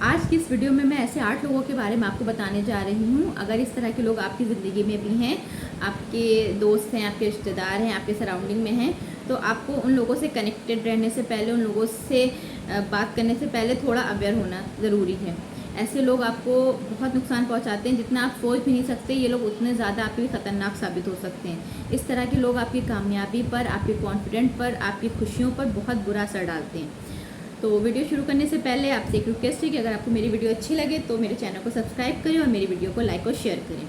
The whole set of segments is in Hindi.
आज की इस वीडियो में मैं ऐसे 8 लोगों के बारे में आपको बताने जा रही हूँ। अगर इस तरह के लोग आपकी ज़िंदगी में भी हैं, आपके दोस्त हैं, आपके रिश्तेदार हैं, आपके सराउंडिंग में हैं, तो आपको उन लोगों से कनेक्टेड रहने से पहले, उन लोगों से बात करने से पहले थोड़ा अवेयर होना ज़रूरी है। ऐसे लोग आपको बहुत नुकसान पहुंचाते हैं, जितना आप सोच भी नहीं सकते। ये लोग उतने ज़्यादा आपके लिए ख़तरनाक साबित हो सकते हैं। इस तरह के लोग आपकी कामयाबी पर, आपके कॉन्फिडेंस पर, आपकी खुशियों पर बहुत बुरा असर डालते हैं। तो वीडियो शुरू करने से पहले आपसे एक रिक्वेस्ट है कि अगर आपको मेरी वीडियो अच्छी लगे तो मेरे चैनल को सब्सक्राइब करें और मेरी वीडियो को लाइक और शेयर करें।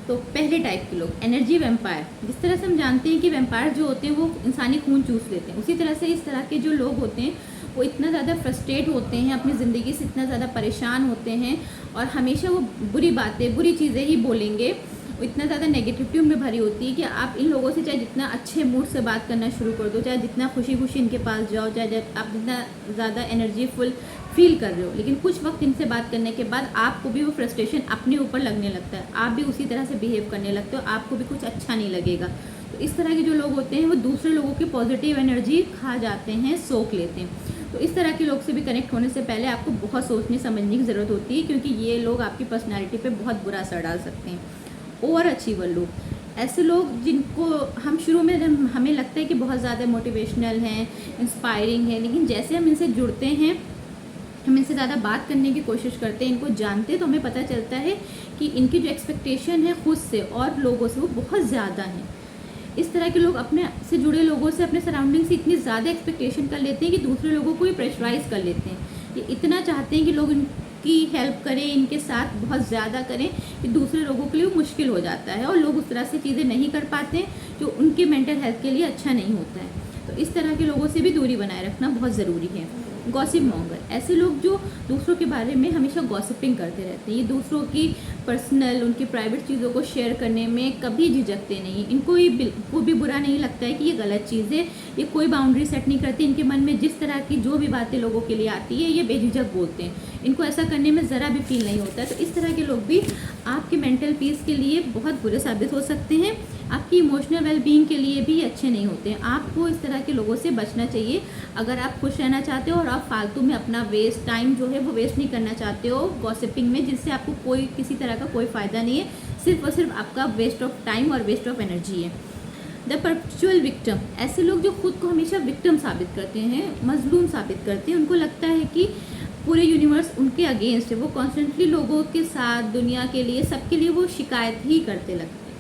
तो पहले टाइप के लोग, एनर्जी वैम्पायर। जिस तरह से हम जानते हैं कि वैम्पायर जो होते हैं वो इंसानी खून चूस लेते हैं, उसी तरह से इस तरह के जो लोग होते हैं वो इतना ज़्यादा फ्रस्ट्रेट होते हैं, अपनी ज़िंदगी से इतना ज़्यादा परेशान होते हैं और हमेशा वो बुरी बातें, बुरी चीज़ें ही बोलेंगे। वो इतना ज़्यादा नेगेटिविटी उनमें भरी होती है कि आप इन लोगों से चाहे जितना अच्छे मूड से बात करना शुरू कर दो, चाहे जितना खुशी खुशी इनके पास जाओ, चाहे आप जितना ज़्यादा एनर्जीफुल फील कर रहे हो, लेकिन कुछ वक्त इनसे बात करने के बाद आपको भी वो फ्रस्ट्रेशन अपने ऊपर लगने लगता है। आप भी उसी तरह से बिहेव करने लगते हो, आपको भी कुछ अच्छा नहीं लगेगा। तो इस तरह के जो लोग होते हैं वो दूसरे लोगों की पॉजिटिव एनर्जी खा जाते हैं, सोख लेते हैं। तो इस तरह के लोग से भी कनेक्ट होने से पहले आपको बहुत सोचने समझने की ज़रूरत होती है, क्योंकि ये लोग आपकी पर्सनैलिटी पे बहुत बुरा असर डाल सकते हैं। ओवर अचीवर लोग, ऐसे लोग जिनको हम शुरू में हमें लगता है कि बहुत ज़्यादा मोटिवेशनल हैं, इंस्पायरिंग है, लेकिन जैसे हम इनसे जुड़ते हैं, हम इनसे ज़्यादा बात करने की कोशिश करते हैं, इनको जानते हैं, तो हमें पता चलता है कि इनकी जो एक्सपेक्टेशन है खुद से और लोगों से वो बहुत ज़्यादा है। इस तरह के लोग अपने से जुड़े लोगों से, अपने सराउंडिंग से इतनी ज़्यादा एक्सपेक्टेशन कर लेते हैं कि दूसरे लोगों को भी प्रेशराइज कर लेते हैं। ये इतना चाहते हैं कि लोग इनकी हेल्प करें, इनके साथ बहुत ज़्यादा करें कि दूसरे लोगों के लिए वो मुश्किल हो जाता है और लोग उस तरह से चीज़ें नहीं कर पाते जो उनके मेंटल हेल्थ के लिए अच्छा नहीं होता है। तो इस तरह के लोगों से भी दूरी बनाए रखना बहुत ज़रूरी है। गॉसिप मॉन्गर, ऐसे लोग जो दूसरों के बारे में हमेशा गॉसिपिंग करते रहते हैं। ये दूसरों की पर्सनल, उनकी प्राइवेट चीज़ों को शेयर करने में कभी झिझकते नहीं। इनको ये बिल्कुल भी बुरा नहीं लगता है कि ये गलत चीज़ है। ये कोई बाउंड्री सेट नहीं करते। इनके मन में जिस तरह की जो भी बातें लोगों के लिए आती है ये बेझिझक बोलते हैं। इनको ऐसा करने में ज़रा भी फील नहीं होता है। तो इस तरह के लोग भी आपके मेंटल पीस के लिए बहुत बुरे साबित हो सकते हैं। आपकी इमोशनल वेलबींग के लिए भी अच्छे नहीं होते हैं। आपको इस तरह के लोगों से बचना चाहिए अगर आप खुश रहना चाहते हो और आप फालतू में अपना वेस्ट टाइम जो है वो वेस्ट नहीं करना चाहते हो गॉसिपिंग में, जिससे आपको कोई किसी तरह का कोई फ़ायदा नहीं है, सिर्फ और सिर्फ आपका वेस्ट ऑफ टाइम और वेस्ट ऑफ एनर्जी है। द परपेचुअल विक्टिम, ऐसे लोग जो खुद को हमेशा विक्टिम साबित करते हैं, मजलूम साबित करते हैं। उनको लगता है कि पूरे यूनिवर्स उनके अगेंस्ट है। वो कॉन्स्टेंटली लोगों के साथ, दुनिया के लिए, सबके लिए वो शिकायत ही करते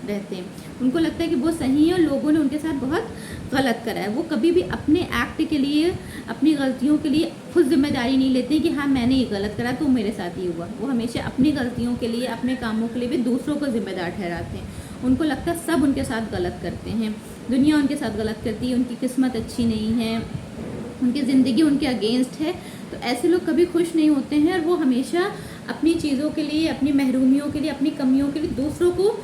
रहते हैं। उनको लगता है कि वो सही है और लोगों ने उनके साथ बहुत गलत करा है। वो कभी भी अपने एक्ट के लिए, अपनी गलतियों के लिए खुद जिम्मेदारी नहीं लेते कि हाँ मैंने ये गलत करा तो मेरे साथ ही हुआ। वो हमेशा अपनी गलतियों के लिए, अपने कामों के लिए भी दूसरों को जिम्मेदार ठहराते हैं। उनको लगता है सब उनके साथ गलत करते हैं, दुनिया उनके साथ गलत करती है, उनकी किस्मत अच्छी नहीं है, उनकी ज़िंदगी उनके अगेंस्ट है। तो ऐसे लोग कभी खुश नहीं होते हैं और वो हमेशा अपनी चीज़ों के लिए, अपनी महरूमियों के लिए, अपनी कमियों के लिए दूसरों को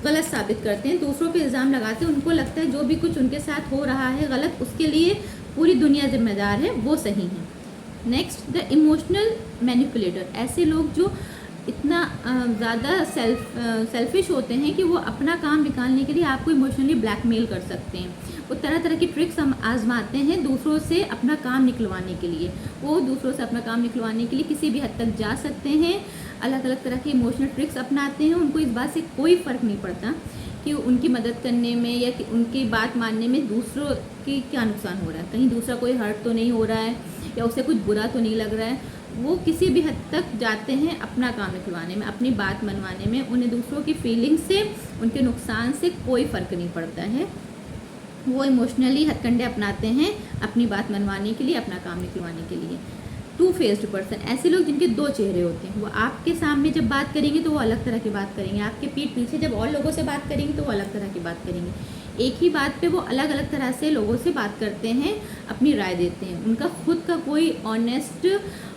गलत साबित करते हैं, दूसरों पे इल्ज़ाम लगाते हैं। उनको लगता है जो भी कुछ उनके साथ हो रहा है गलत, उसके लिए पूरी दुनिया जिम्मेदार है, वो सही है। नेक्स्ट, द इमोशनल मैनिपुलेटर, ऐसे लोग जो इतना ज़्यादा सेल्फिश होते हैं कि वो अपना काम निकालने के लिए आपको इमोशनली ब्लैकमेल कर सकते हैं। वो तरह तरह की ट्रिक्स आजमाते हैं दूसरों से अपना काम निकलवाने के लिए। वो दूसरों से अपना काम निकलवाने के लिए किसी भी हद तक जा सकते हैं, अलग अलग तरह की इमोशनल ट्रिक्स अपनाते हैं। उनको इस बात से कोई फ़र्क नहीं पड़ता कि उनकी मदद करने में या कि उनकी बात मानने में दूसरों की क्या नुकसान हो रहा है, कहीं दूसरा कोई हर्ट तो नहीं हो रहा है या उसे कुछ बुरा तो नहीं लग रहा है। वो किसी भी हद तक जाते हैं अपना काम निकलवाने में, अपनी बात मनवाने में। उन्हें दूसरों की फीलिंग से, उनके नुकसान से कोई फ़र्क नहीं पड़ता है। वो इमोशनली हथकंडे अपनाते हैं अपनी बात मनवाने के लिए, अपना काम निकलवाने के लिए। टू फेस्ड पर्सन, ऐसे लोग जिनके दो चेहरे होते हैं। वो आपके सामने जब बात करेंगे तो वो अलग तरह की बात करेंगे, आपके पीठ पीछे जब और लोगों से बात करेंगे तो वो अलग तरह की बात करेंगे। एक ही बात पे वो अलग अलग तरह से लोगों से बात करते हैं, अपनी राय देते हैं। उनका खुद का कोई ऑनेस्ट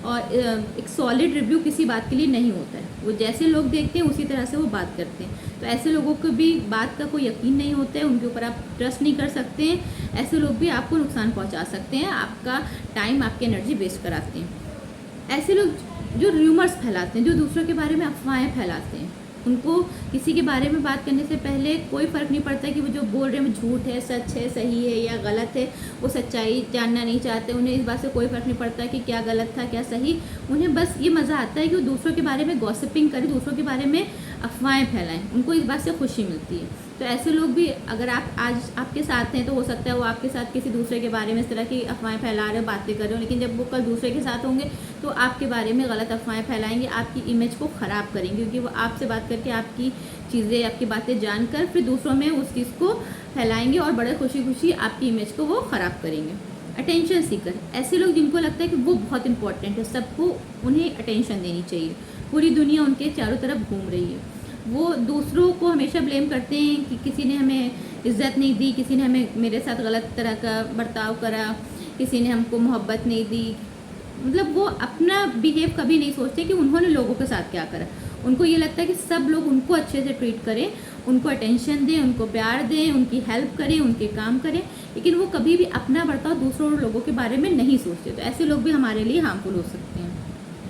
और एक सॉलिड रिव्यू किसी बात के लिए नहीं होता है। वो जैसे लोग देखते हैं उसी तरह से वो बात करते हैं। तो ऐसे लोगों को भी बात का कोई यकीन नहीं होता है, उनके ऊपर आप ट्रस्ट नहीं कर सकते हैं। ऐसे लोग भी आपको नुकसान पहुंचा सकते हैं, आपका टाइम, आपकी एनर्जी वेस्ट कराते हैं। ऐसे लोग जो र्यूमर्स फैलाते हैं, जो दूसरों के बारे में अफवाहें फैलाते हैं, उनको किसी के बारे में बात करने से पहले कोई फ़र्क नहीं पड़ता कि वो जो बोल रहे हैं वो झूठ है, सच है, सही है या गलत है। वो सच्चाई जानना नहीं चाहते, उन्हें इस बात से कोई फ़र्क नहीं पड़ता कि क्या गलत था क्या सही। उन्हें बस ये मज़ा आता है कि वो दूसरों के बारे में गॉसिपिंग करें, दूसरों के बारे में अफवाहें फैलाएं, उनको इस बात से खुशी मिलती है। तो ऐसे लोग भी अगर आप आज आपके साथ हैं तो हो सकता है वो आपके साथ किसी दूसरे के बारे में इस तरह की अफवाहें फैला रहे हो, बातें कर रहे हो, लेकिन जब वो कल दूसरे के साथ होंगे तो आपके बारे में गलत अफवाहें फैलाएंगे, आपकी इमेज को ख़राब करेंगे, क्योंकि वो आपसे बात करके आपकी चीज़ें, आपकी बातें जानकर फिर दूसरों में उस चीज़ को फैलाएंगे और बड़े खुशी खुशी आपकी इमेज को वो ख़राब करेंगे। अटेंशन सीकर, ऐसे लोग जिनको लगता है कि वो बहुत इंपॉर्टेंट है, सबको उन्हें अटेंशन देनी चाहिए, पूरी दुनिया उनके चारों तरफ घूम रही है। वो दूसरों को हमेशा ब्लेम करते हैं कि किसी ने हमें इज़्ज़त नहीं दी, किसी ने हमें मेरे साथ गलत तरह का बर्ताव करा, किसी ने हमको मोहब्बत नहीं दी। मतलब वो अपना बिहेव कभी नहीं सोचते कि उन्होंने लोगों के साथ क्या करा। उनको ये लगता है कि सब लोग उनको अच्छे से ट्रीट करें, उनको अटेंशन दें, उनको प्यार दें, उनकी हेल्प करें, उनके काम करें, लेकिन वो कभी भी अपना बर्ताव दूसरों लोगों के बारे में नहीं सोचते। तो ऐसे लोग भी हमारे लिए हार्मफुल हो सकते हैं।